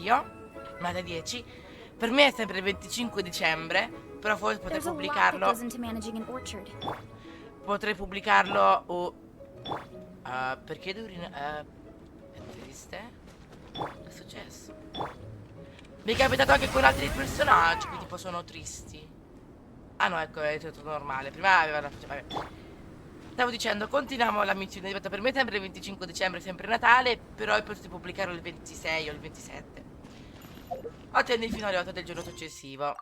io, alle 10. Per me è sempre il 25 dicembre, però forse potrei pubblicarlo. Potrei pubblicarlo perché devo è triste? Che è successo? Mi è capitato anche con altri personaggi che tipo sono tristi. Ah no, ecco, è tutto normale. Prima aveva la faccia, vabbè. Stavo dicendo, continuiamo la missione. Per me è sempre il 25 dicembre, sempre Natale, però potrei pubblicarlo il 26 o il 27. Attendi fino alle 8 del giorno successivo.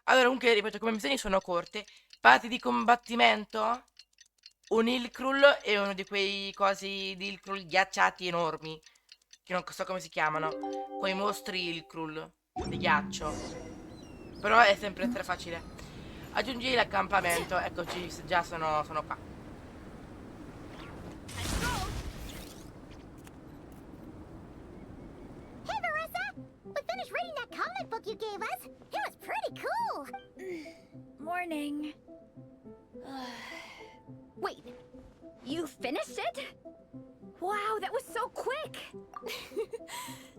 Allora, comunque, ripeto, come missioni sono corte. Parti di combattimento? Un Ilkrul e uno di quei cosi di Ilkrul ghiacciati enormi. Che non so come si chiamano. Quei mostri Ilkrul di ghiaccio. Però è sempre stra facile. Aggiungi l'accampamento. Eccoci, già sono qua. Hey, Varesa! We finished reading that comic book you gave us. It was pretty cool. Morning. Wait, you finished it? Wow, that was so quick!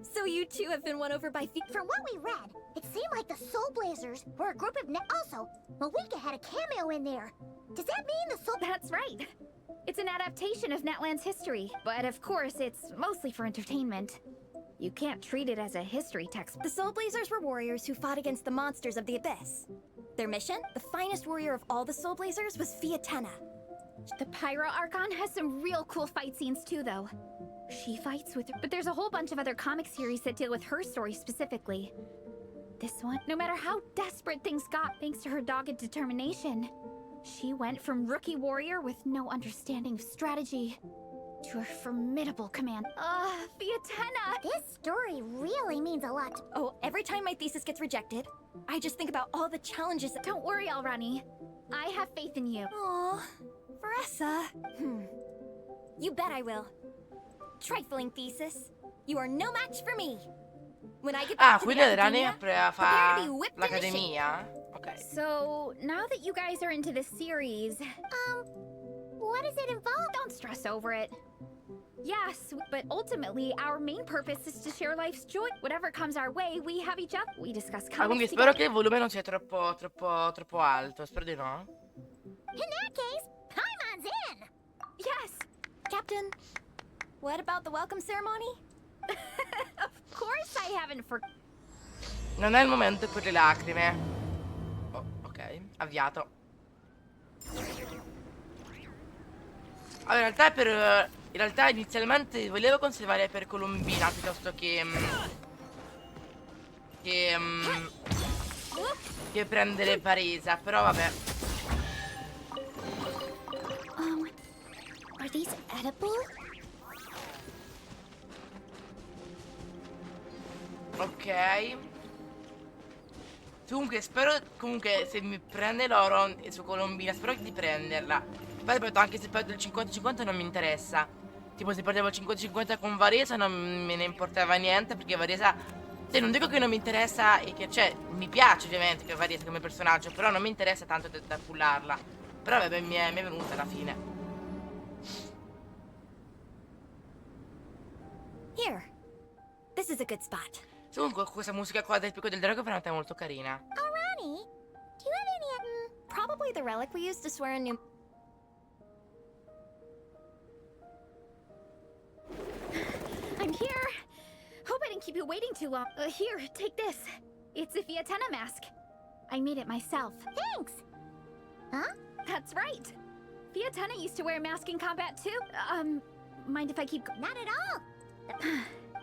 So you two have been won over by From what we read, it seemed like the Soul Blazers were a group of Also, Malika had a cameo in there. Does that mean the Soul... That's right. It's an adaptation of Natland's history, but of course it's mostly for entertainment. You can't treat it as a history text. The Soul Blazers were warriors who fought against the monsters of the Abyss. Their mission? The finest warrior of all the Soul Blazers was Fiatenna. The Pyro Archon has some real cool fight scenes too, though. She fights with... But there's a whole bunch of other comic series that deal with her story specifically. This one, no matter how desperate things got thanks to her dogged determination, she went from rookie warrior with no understanding of strategy to a formidable command. Fiatenna! This story really means a lot. Oh, every time my thesis gets rejected, I just think about all the challenges that... Don't worry, Alrani. I have faith in you. Aww, Varesa. You bet I will. Trifling thesis. You are no match for me. When I get back to the quindi academia, Rani prepare to be fa whipped into shape. l'accademia? Ok. So, now that you guys are into the series, What does it involve? don't stress over it. Yes, but ultimately, our main purpose is to share life's joy. Whatever comes our way, we have each other. We discuss Quindi comics spero together. che il volume non sia troppo alto. Spero di no. In that case, Paimon's in! Yes, Captain, what about the welcome ceremony? of course I haven't forgotten. Non è il momento per le lacrime. Oh, ok, avviato. Allora, in realtà inizialmente volevo conservare per Colombina piuttosto che prendere Varesa, però vabbè. Are these edible? Ok. Comunque se mi prende l'oro su Colombina, spero di prenderla. Poi ripeto, anche se perdo il 50-50 non mi interessa. Tipo se perdevo il 50-50 con Varesa non me ne importava niente, perché Varesa, cioè, non dico che non mi interessa e che, cioè, mi piace ovviamente che Varesa come personaggio, però non mi interessa tanto da pullarla. Però vabbè, mi è venuta alla fine. Here. This is a good spot. Comunque questa musica qua del Picco del Drago è veramente molto carina. Rani, do you have any... Probably the relic we used to swear a new... I'm here. Hope I didn't keep you waiting too long. Here, take this. It's a Fiatenna mask. I made it myself. Thanks! Huh? That's right. Fiatenna used to wear a mask in combat too. Mind if I keep going? Not at all!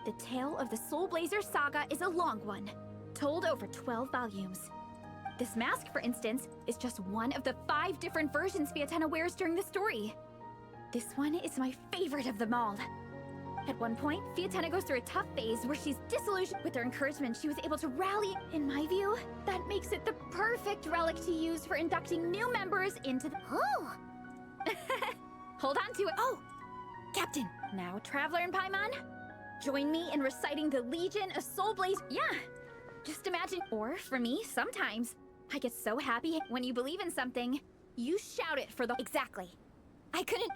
The tale of the Soul Blazer saga is a long one, told over 12 volumes. This mask, for instance, is just one of the 5 different versions Fiatenna wears during the story. This one is my favorite of them all. At one point, Fiatenna goes through a tough phase where she's disillusioned. With her encouragement, she was able to rally. In my view, that makes it the perfect relic to use for inducting new members into the... Oh! Hold on to it. Oh! Captain! Now, Traveler and Paimon, join me in reciting the Legion of Soul Blaze. Yeah, just imagine. Or, for me, sometimes, I get so happy when you believe in something, you shout it for the... Exactly. I couldn't...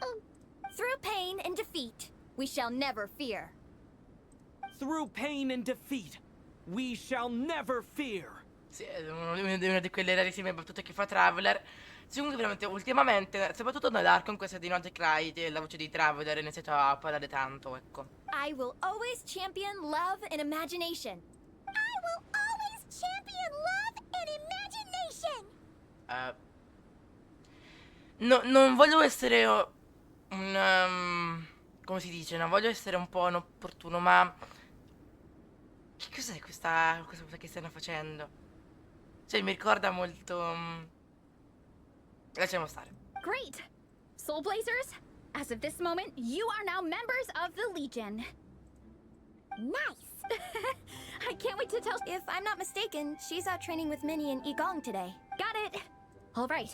Through pain and defeat, we shall never fear. through pain and defeat, we shall never fear. Sì, è una di quelle rarissime battute che fa Traveler. Sì, comunque veramente ultimamente, soprattutto nell'arco in questa di Not Cry, la voce di Traveler è iniziata a parlare tanto, ecco. I will always champion love and imagination. I will always champion love and imagination. Non voglio essere come si dice? Non voglio essere un po' inopportuno, ma che cos'è questa cosa che stanno facendo? Cioè, mi ricorda molto. Lasciamo stare. Great! Soul Blazers, as of this moment, you are now members of the Legion. Nice. I can't wait to tell. If I'm not mistaken, she's out training with Minnie and Igong today. Got it! All right.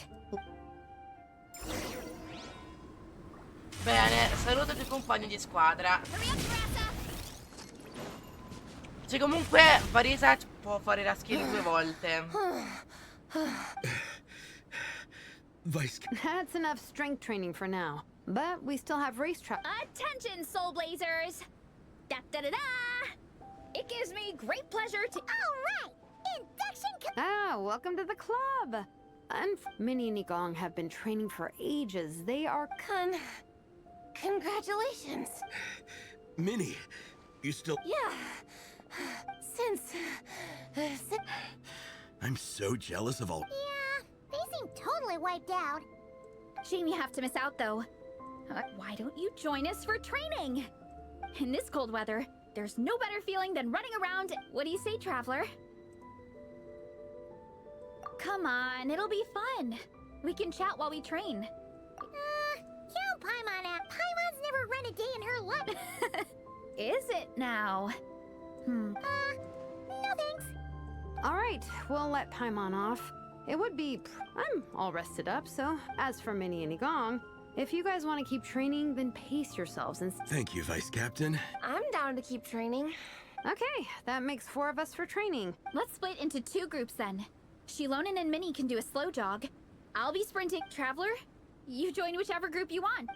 Bene, saluto i tuoi compagni di squadra. Cioè, comunque, Varesa può fare la skill 2 volte. That's enough strength training for now. But we still have racetrack. Attention, Soul Blazers! Da da da da! It gives me great pleasure to. All right. Induction. Ah, welcome to the club. And Minnie and Igong have been training for ages. They are Congratulations. Minnie, you still... Yeah. Since I'm so jealous of all... Yeah, they seem totally wiped out. Shame you have to miss out, though. Why don't you join us for training? In this cold weather, there's no better feeling than running around. What do you say, Traveler? Come on, it'll be fun. We can chat while we train. Count Paimon out. Paimon's never run a day in her life. Is it now? No thanks. all right. We'll let Paimon off. It would be. I'm all rested up. So, as for Minnie and Igong, if you guys want to keep training, then pace yourselves and. Thank you, Vice Captain. I'm down to keep training. Okay, that makes 4 of us for training. Let's split into 2 groups then. Shilonen and Minnie can do a slow jog. I'll be sprinting. Traveler, you join whichever group you want.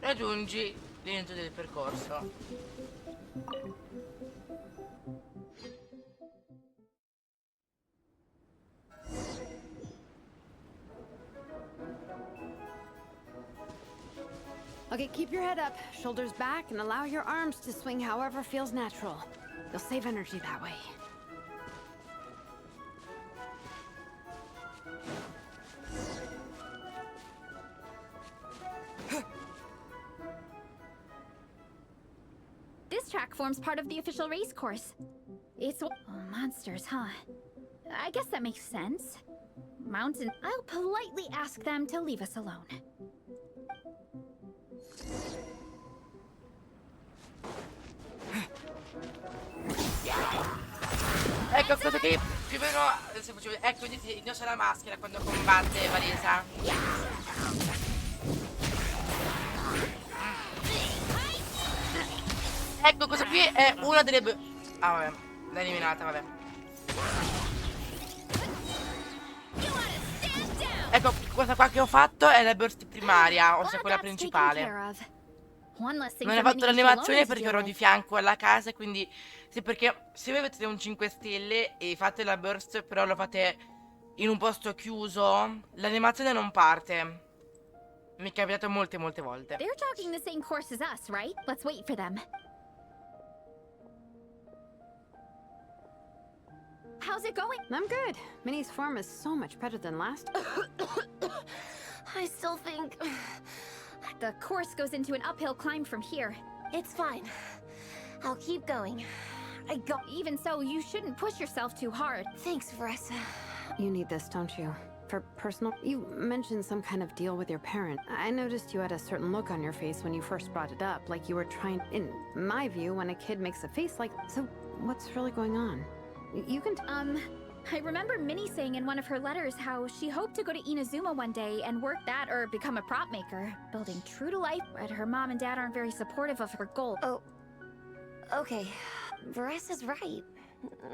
Raggiungi l'inizio del percorso. Okay, keep your head up, shoulders back, and allow your arms to swing however feels natural. You'll save energy that way. This track forms part of the official race course. It's monsters, huh? I guess that makes sense. Mountain. I'll politely ask them to leave us alone. Ecco cosa che più o meno adesso facevo. Ecco, indossa la maschera quando combatte Varesa. Ecco, cosa qui è una delle... Ah, vabbè, l'ha eliminata, vabbè. Ecco, questa qua che ho fatto è la burst primaria, ossia quella principale. Non ho fatto l'animazione perché ero di fianco alla casa, quindi... Sì, perché se voi avete un 5 stelle e fate la burst, però lo fate in un posto chiuso, l'animazione non parte. Mi è capitato molte volte. They're jogging the same course as us, right? Let's wait for them. How's it going? I'm good. Minnie's form is so much better than last. I still think The course goes into an uphill climb from here. it's fine. I'll keep going. Even so, you shouldn't push yourself too hard. Thanks, Varesa. You need this, don't you? For personal... You mentioned some kind of deal with your parent. I noticed you had a certain look on your face when you first brought it up, like you were trying... In my view, when a kid makes a face like... So, what's really going on? You can... I remember Minnie saying in one of her letters how she hoped to go to Inazuma one day and work that or become a prop maker, building true to life, but her mom and dad aren't very supportive of her goal. Oh, okay. Varesa's right.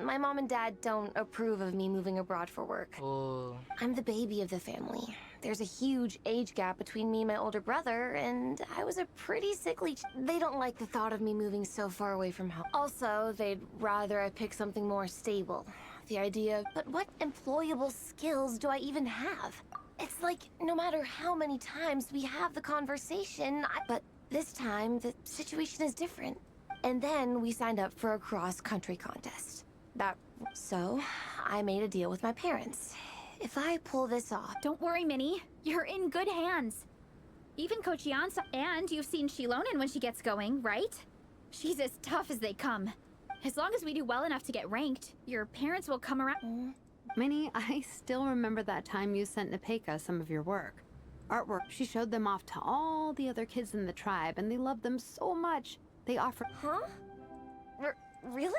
My mom and dad don't approve of me moving abroad for work. Oh. I'm the baby of the family. There's a huge age gap between me and my older brother, and I was a pretty sickly They don't like the thought of me moving so far away from home. Also, they'd rather I pick something more stable. The idea of, but what employable skills do I even have? It's like, no matter how many times we have the conversation, but this time, the situation is different. And then we signed up for a cross-country contest. So, I made a deal with my parents. If I pull this off... Don't worry, Minnie. You're in good hands. Even Coach Jansa, and you've seen Shilonen when she gets going, right? She's as tough as they come. As long as we do well enough to get ranked, your parents will come around. Minnie, I still remember that time you sent Nepeka some of your work. Artwork. She showed them off to all the other kids in the tribe, and they loved them so much. They offered... Huh? Really?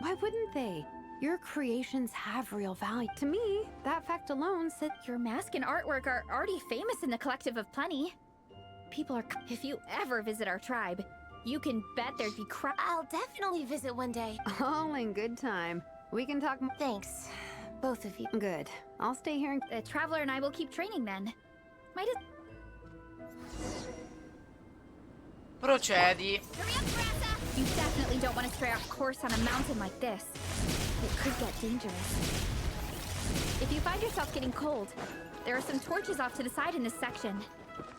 Why wouldn't they? Your creations have real value. To me, that fact alone said... Your mask and artwork are already famous in the Collective of Plenty. People are... If you ever visit our tribe, you can bet there'd be I'll definitely visit one day. All in good time. We can talk... Thanks, both of you. Good. I'll stay here and... The Traveler and I will keep training then. Might as... Procedi. You definitely don't want to stray off course on a mountain like this. It could get dangerous. If you find yourself getting cold, there are some torches off to the side in this section.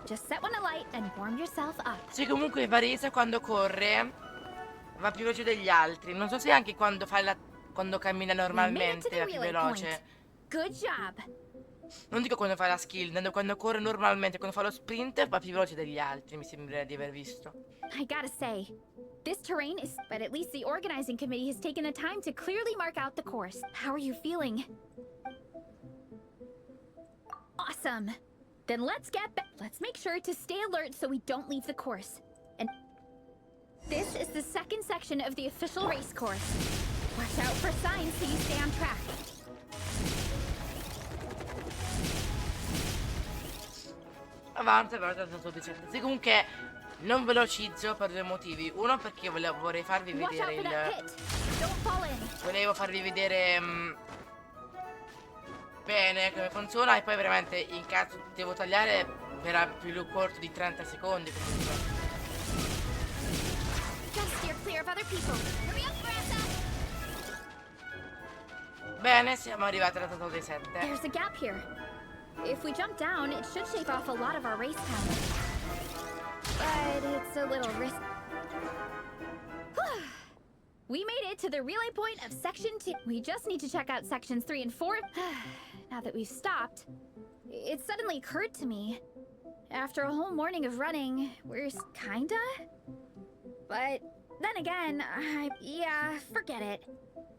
Just set one alight and warm yourself up. Sì, comunque Varesa quando corre va più veloce degli altri. Non so se anche quando quando cammina normalmente va più veloce. Good job. Non dico quando fa la skill, quando corre normalmente, quando fa lo sprint va più veloce degli altri, mi sembra di aver visto. I gotta say, this terrain is... But at least the organizing committee has taken the time to clearly mark out the course. How are you feeling? Awesome. Then let's get back. Let's make sure to stay alert so we don't leave the course. And this is the second section of the official race course. Watch out for signs so you stay on track. Avanza però tanto 17. Sì, comunque non velocizzo per due motivi. Uno perché vorrei farvi vedere volevo farvi vedere bene come funziona, e poi veramente in caso devo tagliare per più corto di 30 secondi comunque. Bene, siamo arrivati alla totale 7. There's a gap here. If we jump down, it should shave off a lot of our race time. But it's a little risky. We made it to the relay point of Section 2. We just need to check out Sections 3 and 4. Now that we've stopped, it suddenly occurred to me. After a whole morning of running, we're kinda? But then again, yeah, forget it.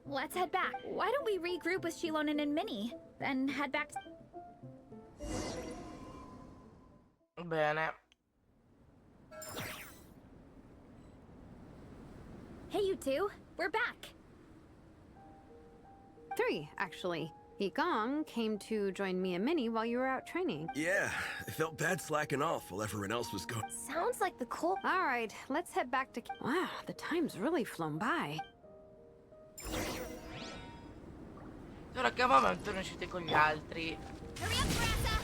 Let's head back. Why don't we regroup with Shilonen and Minnie, then head back to... Bene. Hey, you two. We're back. 3, actually. Yigong came to join me and Minnie while you were out training. Yeah, I felt bad slacking off while everyone else was going. Sounds like the cold... All right, let's head back to... Wow, the time's really flown by. Ora che momento non uscite con gli altri. Una cassa.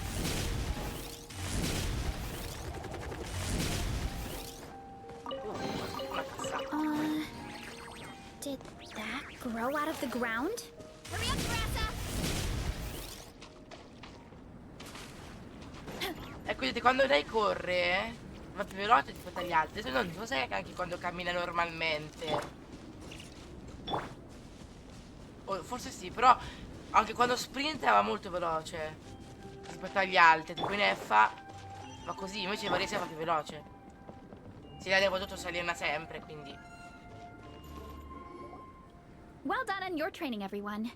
Did that grow out of the ground? E quindi quando lei corre va più veloce rispetto agli altri. Adesso non so se anche quando cammina normalmente. O forse sì, però anche quando sprint va molto veloce rispetto agli altri. Tipo in F va così, invece Varese va più veloce. Si l'ha potuto salire sempre, quindi. Well done on your training, everyone.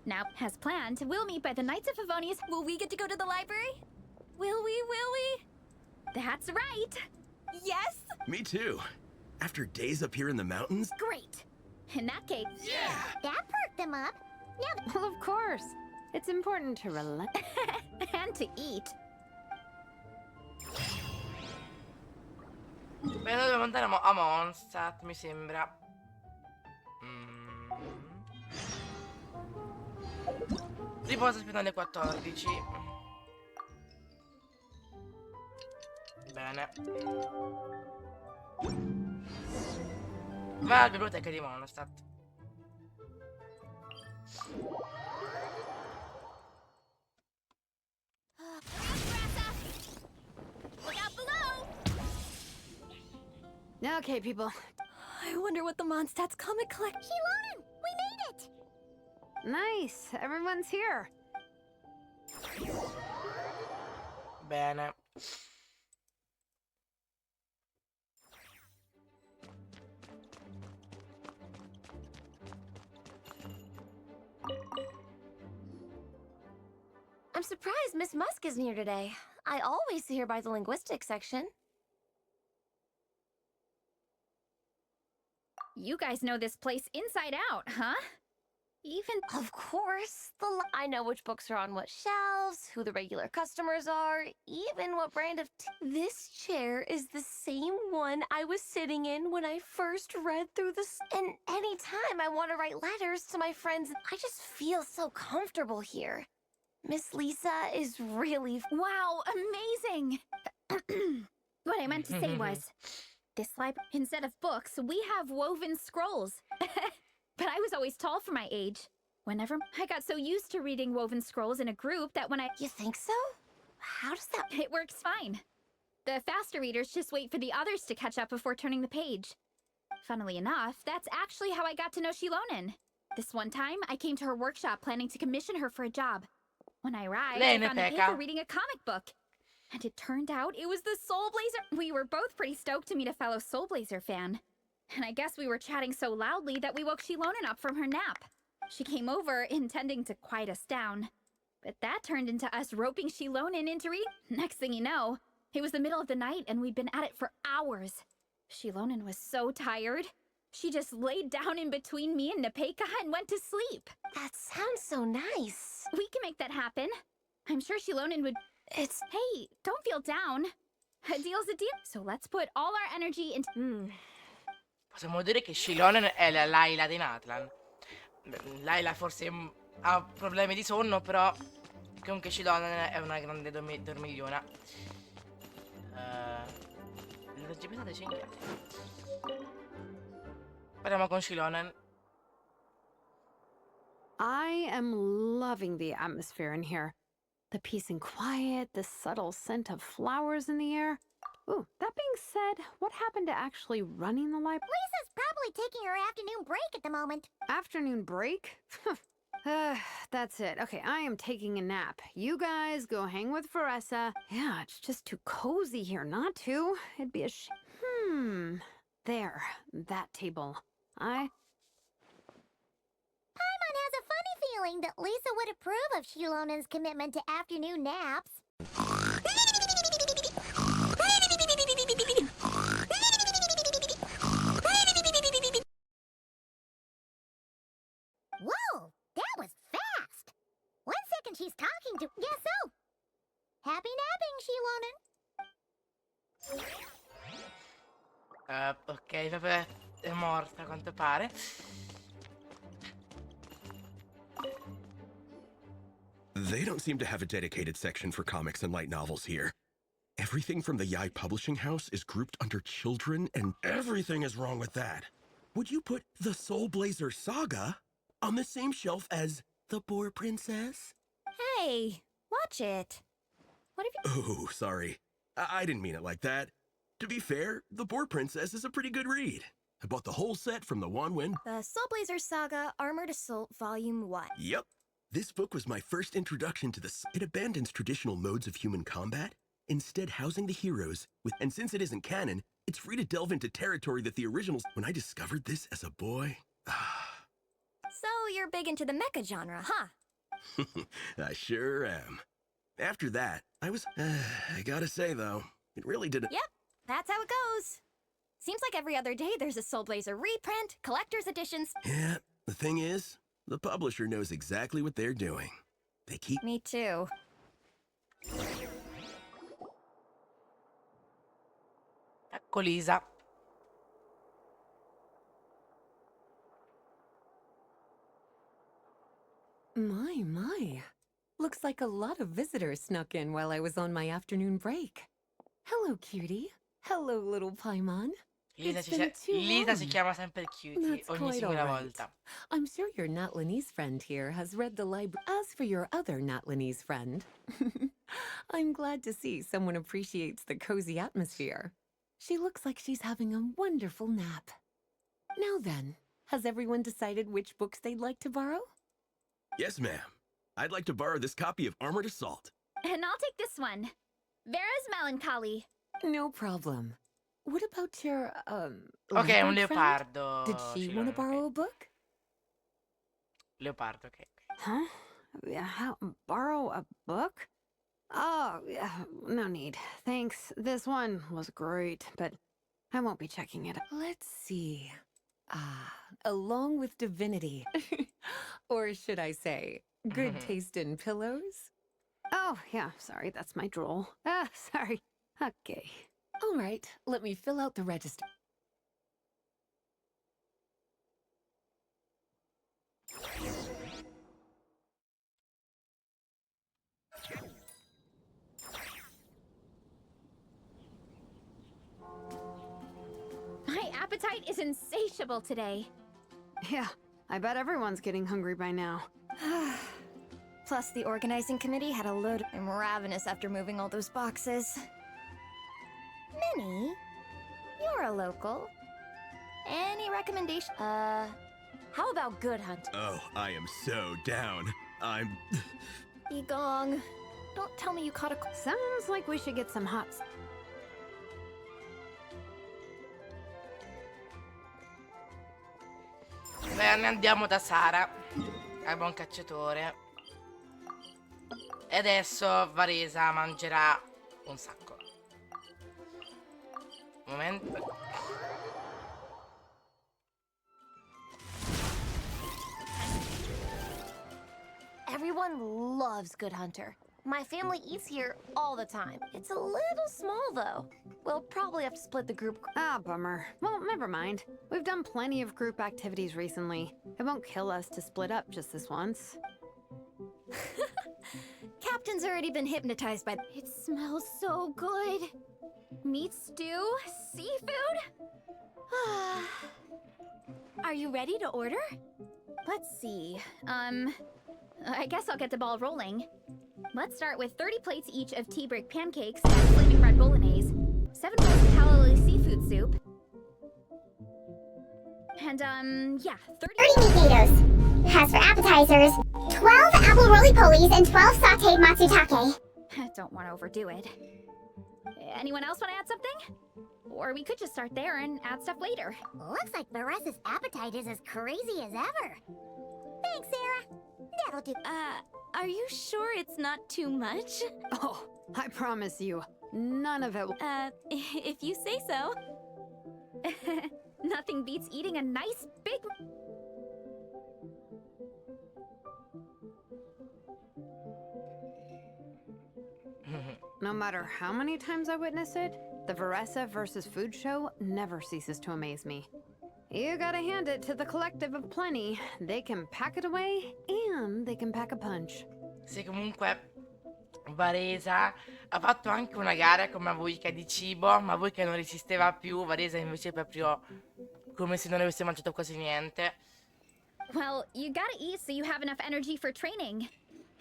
Now, as planned, we'll meet by the Knights of Favonius. Will we get to go to the library? Will we? That's right. Yes? Me too. After days up here in the mountains? Great. In that case... Yeah! That perked them up. Now Well, of course. It's important to relax. and to eat. Beh, noi dobbiamo andare a Mondstadt, mi sembra. Riposa fino alle 14. Bene. Va alla biblioteca di Mondstadt. Look out below! Okay, people. I wonder what the Mondstadt's comic collect. Shilonen, we made it! Nice. Everyone's here. Bene. I'm surprised Miss Musk isn't here today. I always see her by the linguistics section. You guys know this place inside out, huh? Even Of course. I know which books are on what shelves, who the regular customers are, even what brand of This chair is the same one I was sitting in when I first read through this. And anytime I want to write letters to my friends, I just feel so comfortable here. Miss Lisa is really... wow, amazing! What I meant to say was, this library, instead of books, we have woven scrolls. But I was always tall for my age. Whenever I got so used to reading woven scrolls in a group that when I... You think so? How does that... It works fine. The faster readers just wait for the others to catch up before turning the page. Funnily enough, that's actually how I got to know Shilonen. This one time, I came to her workshop planning to commission her for a job. When I arrived, I found a paper reading a comic book. And it turned out it was the Soul Blazer. We were both pretty stoked to meet a fellow Soul Blazer fan. And I guess we were chatting so loudly that we woke Shilonen up from her nap. She came over, intending to quiet us down. But that turned into us roping Shilonen into reading. Next thing you know, it was the middle of the night and we'd been at it for hours. Shilonen was so tired. She just laid down in between me and Nepeka and went to sleep. That sounds so nice. We can make that happen. I'm sure Shilonen would... Hey, don't feel down. A deal's a deal. So let's put all our energy into... Possiamo dire che Shilonen è la Layla di Natlan. Layla forse ha problemi di sonno, però comunque Shilonen è una grande dormigliona. Le GPS cinghia. Parliamo con Shilonen. I am loving the atmosphere in here. The peace and quiet, the subtle scent of flowers in the air. Ooh, that being said, what happened to actually running the library? Lisa's probably taking her afternoon break at the moment. Afternoon break? That's it. Okay, I am taking a nap. You guys go hang with Varesa. Yeah, it's just too cozy here not to. It'd be a There, that table. Paimon has a funny feeling that Lisa would approve of Shilonen's commitment to afternoon naps. Whoa, that was fast. 1 second she's talking to... Yes, so. Happy napping, Shilonen. Ok, vabbè, è morta a quanto pare. They don't seem to have a dedicated section for comics and light novels here. Everything from the Yai Publishing House is grouped under children, and everything is wrong with that. Would you put the Soul Blazer Saga on the same shelf as The Boar Princess? Hey, watch it. What have you... Oh, sorry. I didn't mean it like that. To be fair, The Boar Princess is a pretty good read. I bought the whole set from the Wanwen. The Soul Blazer Saga, Armored Assault, Volume 1. Yep. This book was my first introduction to It abandons traditional modes of human combat, instead housing the heroes with... And since it isn't canon, it's free to delve into territory that the originals... When I discovered this as a boy... So you're big into the mecha genre, huh? I sure am. After that, I was... I gotta say, though, it really didn't... Yep, that's how it goes. Seems like every other day there's a Soul Blazer reprint, collector's editions. Yeah, the thing is, the publisher knows exactly what they're doing. They keep... Me too. Ecco Lisa. My. Looks like a lot of visitors snuck in while I was on my afternoon break. Hello, cutie. Hello, little Paimon. It's been too Lisa si long. chiama sempre Cutie, That's ogni quite all singola right. volta. I'm sure your Natlanese friend here has read the library. As for your other Natlanese friend, I'm glad to see someone appreciates the cozy atmosphere. She looks like she's having a wonderful nap. Now then, has everyone decided which books they'd like to borrow? Yes, ma'am. I'd like to borrow this copy of Armored Assault. And I'll take this one. Vera's Melancholy. No problem. What about your, Ok, è un leopard friend? leopardo. Did she Filone, want to ok. borrow a book? Leopardo, ok. Huh? Yeah, borrow a book? Oh, yeah, no need. Thanks. This one was great, but I won't be checking it. Let's see. Along with divinity. Or should I say, good taste in pillows? Oh, yeah, sorry, that's my drool. Sorry. Okay. All right, let me fill out the register. My appetite is insatiable today. Yeah, I bet everyone's getting hungry by now. Plus, the organizing committee had a load. I'm ravenous after moving all those boxes. Minnie, you're a local. Any recommendation? How about Good Hunt? Oh, I am so down. I'm... Egong, don't tell me you caught a... Sounds like we should get some hot... Bene, andiamo da Sara, al buon cacciatore. E adesso Varesa mangerà un sacco. Momento. Everyone loves Good Hunter. My family eats here all the time. It's a little small, though. We'll probably have to split the group. Ah, bummer. Well, never mind. We've done plenty of group activities recently. It won't kill us to split up just this once. Captain's already been hypnotized by... It smells so good. Meat stew? Seafood? Are you ready to order? Let's see. I guess I'll get the ball rolling. Let's start with 30 plates each of tea break pancakes and flaming red bolognese, 7 bowls of calorie seafood soup, and yeah, 30 meat naters. As for appetizers, 12 apple roly-polies and 12 sauteed matsutake. Don't want to overdo it. Anyone else want to add something? Or we could just start there and add stuff later. Looks like Varesa's appetite is as crazy as ever. Thanks, Sarah. That'll do. Are you sure it's not too much? Oh, I promise you, none of it will... If you say so. Nothing beats eating a nice big... No matter how many times I witness it, the Varesa versus food show never ceases to amaze me. You gotta hand it to the collective of plenty. They can pack it away, and they can pack a punch. Sì, comunque Varesa ha fatto anche una gara con Mavuika di cibo, Mavuika non resisteva più, Varesa invece proprio come se non avesse mangiato quasi niente. Well, you gotta eat so you have enough energy for training.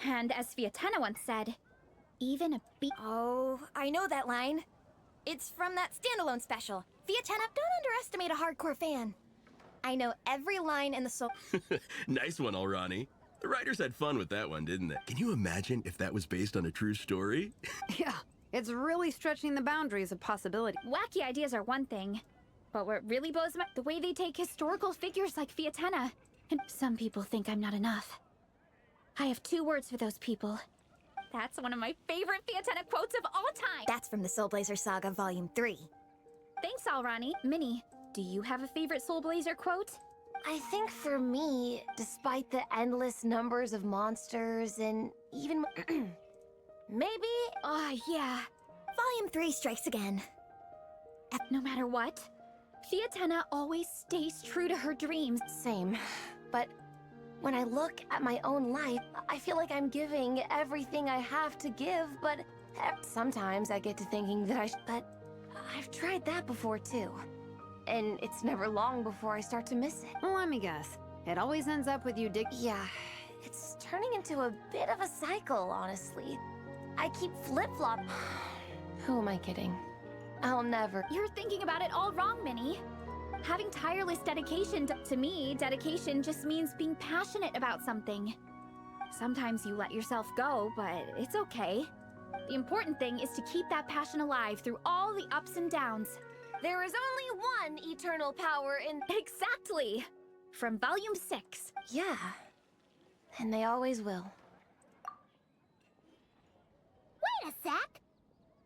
And as Fiatena once said, even a bee... Oh, I know that line. It's from that standalone special. Fiatena, don't underestimate a hardcore fan. I know every line in the soul. Nice one, Alrani. The writers had fun with that one, didn't they? Can you imagine if that was based on a true story? Yeah, it's really stretching the boundaries of possibility. Wacky ideas are one thing, but what really blows my... the way they take historical figures like Fiatena. And some people think I'm not enough. I have 2 words for those people. That's one of my favorite Fiatena quotes of all time! That's from the Soul Blazer Saga Volume 3. Thanks, Alrani. Minnie, do you have a favorite Soul Blazer quote? I think for me, despite the endless numbers of monsters and even... maybe... Yeah. Volume 3 strikes again. No matter what, Fiatena always stays true to her dreams. Same. But When I look at my own life, I feel like I'm giving everything I have to give, but sometimes I get to thinking that but I've tried that before too. And it's never long before I start to miss it. Let me guess. It always ends up with you Yeah, it's turning into a bit of a cycle, honestly. I keep flip-flop. Who am I kidding? I'll never. You're thinking about it all wrong, Minnie. Having tireless dedication to me, dedication just means being passionate about something. Sometimes you let yourself go, but it's okay. The important thing is to keep that passion alive through all the ups and downs. There is only one eternal power in... Exactly! From Volume 6. Yeah. And they always will. Wait a sec!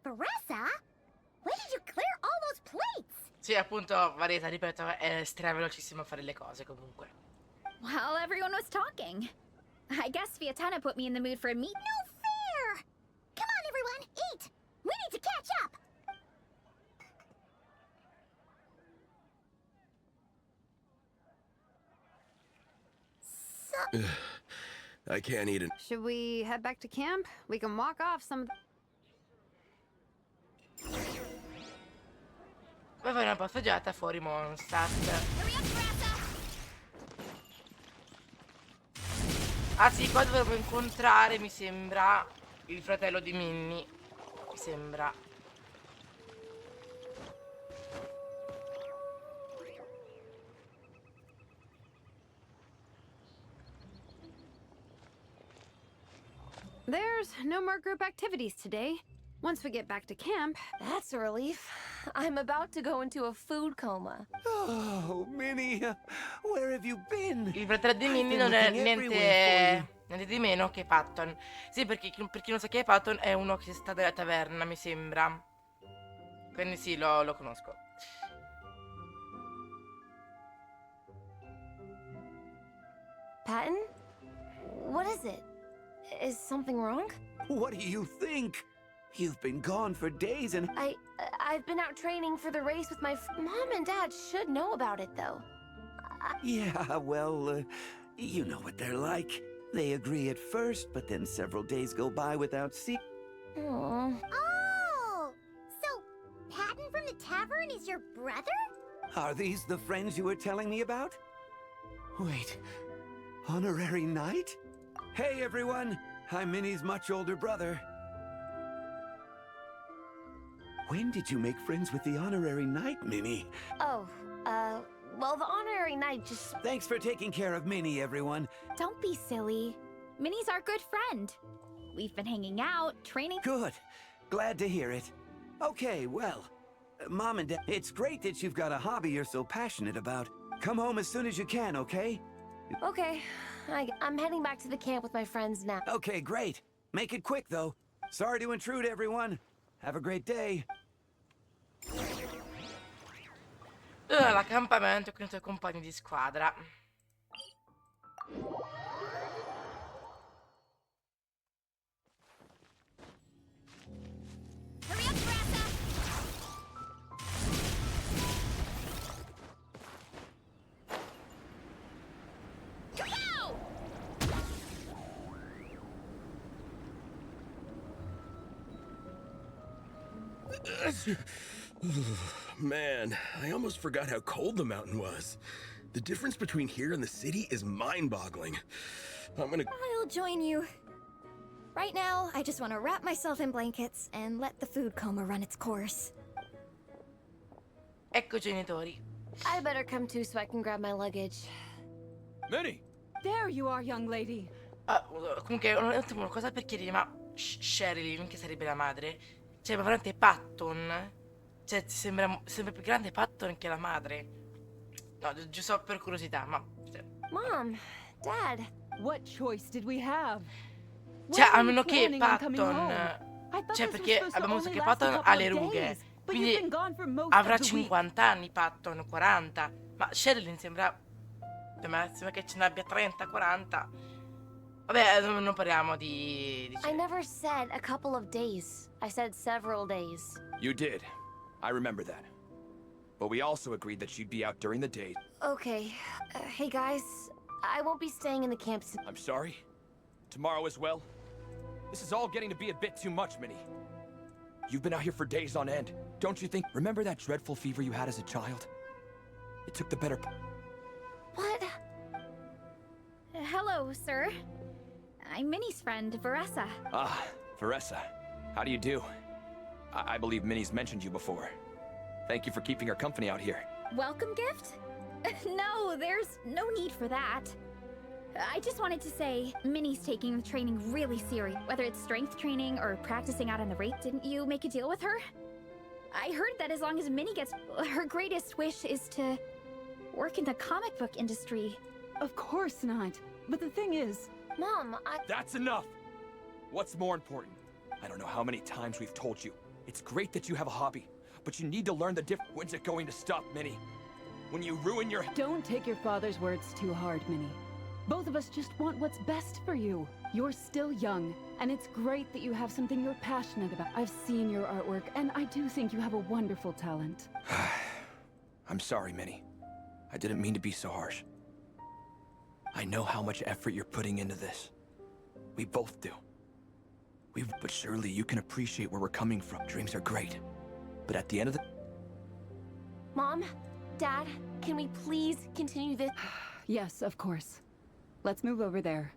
Varesa? When did you clear all those plates? Sì, appunto, Varesa, ripeto, è stravelocissimo a fare le cose comunque. While everyone was talking. I guess Fiatena put me in the mood for a meet. No fair! Come on, everyone, eat! We need to catch up! I can't eat it. Should we head back to camp? We can walk off some of the... Poi fare una passeggiata fuori Mondstadt. Ah sì, qua dovremmo incontrare, mi sembra, il fratello di Minnie. Mi sembra. There's no more group activities today. Once we get back to camp... That's a relief. I'm about to go into a food coma. Oh, Minnie, where have you been? Il fratello di Minnie non è niente di meno che Patton. Sì, perché per chi non sa chi è Patton è uno che sta dalla taverna, mi sembra. Quindi sì, lo conosco. Patton? What is it? Is something wrong? What do you think? You've been gone for days and... I've been out training for the race with my Mom and Dad should know about it, though. Yeah, well, you know what they're like. They agree at first, but then several days go by without seeing... Aww. Oh! So, Patton from the tavern is your brother? Are these the friends you were telling me about? Wait, honorary knight? Hey, everyone! I'm Minnie's much older brother. When did you make friends with the honorary knight, Minnie? Oh, well, the honorary knight just... Thanks for taking care of Minnie, everyone. Don't be silly. Minnie's our good friend. We've been hanging out, training... Good. Glad to hear it. Okay, well, Mom and Dad, it's great that you've got a hobby you're so passionate about. Come home as soon as you can, okay? Okay. I'm heading back to the camp with my friends now. Okay, great. Make it quick, though. Sorry to intrude, everyone. Have a great day. All'accampamento con i tuoi compagni di squadra. Hurry up, Varesa! Go! Man, I almost forgot how cold the mountain was. The difference between here and the city is mind-boggling. I'll join you. Right now, I just want to wrap myself in blankets and let the food coma run its course. Ecco i genitori. I better come too so I can grab my luggage. Minnie! There you are, young lady. Comunque, un attimo, una cosa per chiarire, ma Sherilyn, che sarebbe la madre, cioè, ma veramente Patton? Cioè, ti sembra più grande Patton che la madre? No, giusto per curiosità, ma... Mom, Dad. What choice did we have? Cioè, a meno che Patton... Cioè, perché abbiamo visto che Patton ha le rughe, quindi avrà 50 anni Patton, 40. Ma Sherilyn sembra che ce ne abbia 30, 40. Vabbè, non parliamo di I never said a couple of days. I said several days. You did. I remember that. But we also agreed that she'd be out during the day. Okay. Hey guys, I won't be staying in the camp. I'm sorry. Tomorrow as well. This is all getting to be a bit too much, Minnie. You've been out here for days on end. Don't you think? Remember that dreadful fever you had as a child? It took the better... What? Hello, sir. I'm Minnie's friend, Varesa. Ah, Varesa. How do you do? I believe Minnie's mentioned you before. Thank you for keeping her company out here. Welcome gift? No, there's no need for that. I just wanted to say, Minnie's taking the training really serious. Whether it's strength training or practicing out on the rate, didn't you make a deal with her? I heard that as long as Minnie gets... her greatest wish is to work in the comic book industry. Of course not. But the thing is... Mom, That's enough! What's more important? I don't know how many times we've told you. It's great that you have a hobby, but you need to learn the difference. When's it going to stop, Minnie? When you ruin your... Don't take your father's words too hard, Minnie. Both of us just want what's best for you. You're still young, and it's great that you have something you're passionate about. I've seen your artwork, and I do think you have a wonderful talent. I'm sorry, Minnie. I didn't mean to be so harsh. I know how much effort you're putting into this. We both do. But surely you can appreciate where we're coming from. Dreams are great. But at the end of the... Mom, Dad, can we please continue this? Yes, of course. Let's move over there.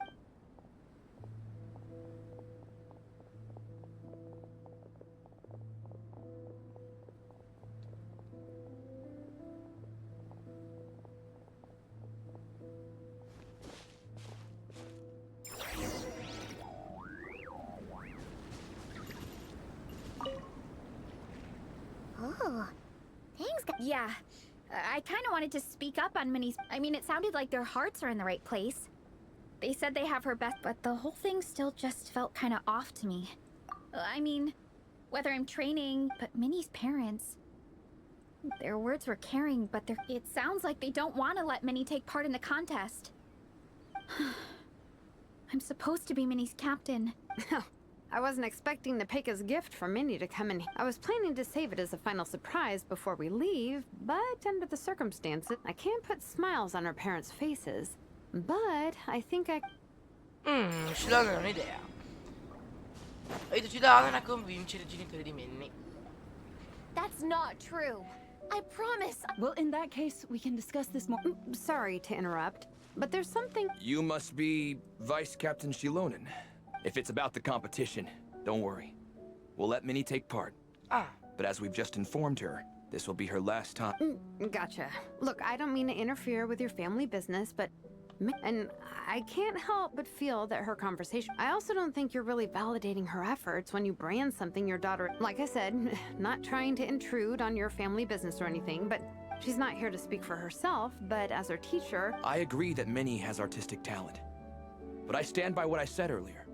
Oh, things got... Yeah, I kind of wanted to speak up on Minnie's... I mean, it sounded like their hearts are in the right place. They said they have her best, but the whole thing still just felt kind of off to me. I mean, whether I'm training, but Minnie's parents... Their words were caring, but it sounds like they don't want to let Minnie take part in the contest. I'm supposed to be Minnie's captain. I wasn't expecting Nepeka's gift for Minnie to come in. I was planning to save it as a final surprise before we leave, but under the circumstances, I can't put smiles on her parents' faces. But I think I... Ci do un'idea. Aiutaci a convincere i genitori di Minnie. That's not true. I promise. Well, in that case, we can discuss this more. Sorry to interrupt, but there's something... You must be Vice Captain Shilonen. If it's about the competition, don't worry. We'll let Minnie take part. Ah. But as we've just informed her, this will be her last time. Gotcha. Look, I don't mean to interfere with your family business, but... And I can't help but feel that her conversation... I also don't think you're really validating her efforts when you brand something your daughter... Like I said, not trying to intrude on your family business or anything, but she's not here to speak for herself, but as her teacher... I agree that Minnie has artistic talent. But I stand by what I said earlier.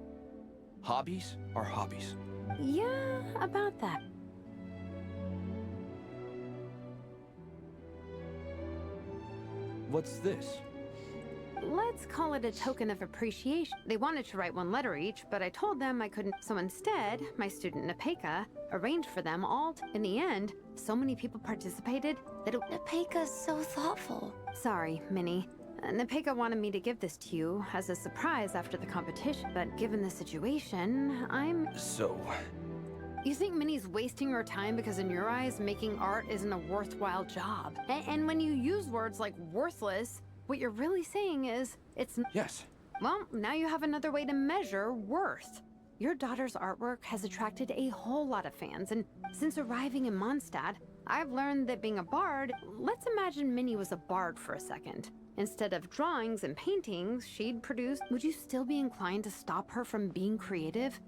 Hobbies are hobbies. Yeah, about that. What's this? Let's call it a token of appreciation. They wanted to write one letter each, but I told them I couldn't. So instead, my student Nepeka arranged for them all. In the end, so many people participated that it... Nepeka's so thoughtful. Sorry, Minnie. Nepeka wanted me to give this to you as a surprise after the competition, but given the situation, I'm... So... You think Minnie's wasting her time because in your eyes, making art isn't a worthwhile job? And when you use words like worthless, what you're really saying is, it's... Yes. Well, now you have another way to measure worth. Your daughter's artwork has attracted a whole lot of fans, and since arriving in Mondstadt, I've learned that being a bard... Let's imagine Minnie was a bard for a second. Instead of drawings and paintings she'd produce, would you still be inclined to stop her from being creative?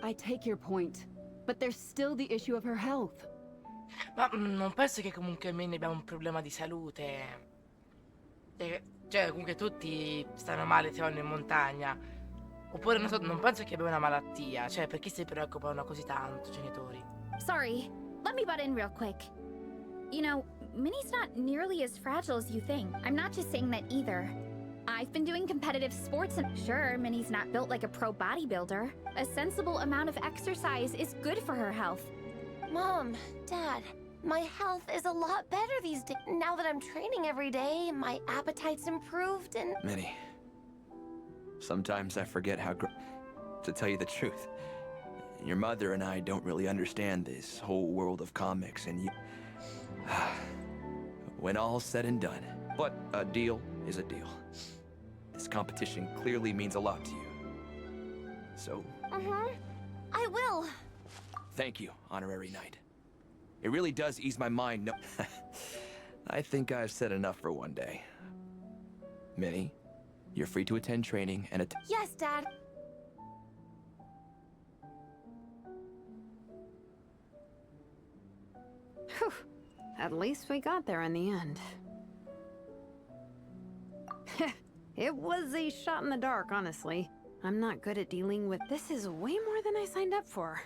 I take your point, but there's still the issue of her health. Ma non penso che comunque Minnie abbia un problema di salute. Cioè, comunque tutti stanno male se vanno in montagna. Oppure non so, non penso che abbia una malattia. Cioè, perché si preoccupano così tanto, genitori? Sorry, let me butt in real quick. You know, Minnie's not nearly as fragile as you think. I'm not just saying that either. I've been doing competitive sports and sure, Minnie's not built like a pro bodybuilder. A sensible amount of exercise is good for her health. Mom, Dad, My health is a lot better these days. Now that I'm training every day, my appetite's improved and... Minnie, sometimes I forget how to tell you the truth, your mother and I don't really understand this whole world of comics, and you... When all's said and done. But a deal is a deal. This competition clearly means a lot to you. So... I will. Thank you, Honorary Knight. It really does ease my mind. No, I think I've said enough for one day. Minnie, you're free to attend training and Yes, Dad. Whew. At least we got there in the end. It was a shot in the dark, honestly. I'm not good at dealing with... This is way more than I signed up for.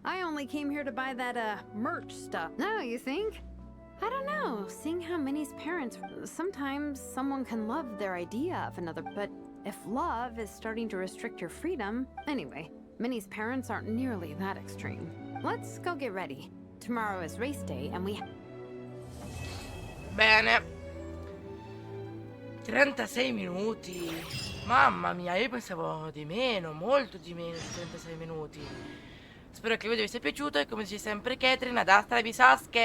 I only came here to buy that, merch stuff. No, you think? I don't know. Seeing how Minnie's parents... Sometimes someone can love their idea of another, but if love is starting to restrict your freedom... Anyway, Minnie's parents aren't nearly that extreme. Let's go get ready. Tomorrow is race day, and we... Bene. 36 minuti. Mamma mia, io pensavo di meno, molto di meno di 36 minuti. Spero che il video vi sia piaciuto e come dice sempre Catherine, ad Astra Sasuke!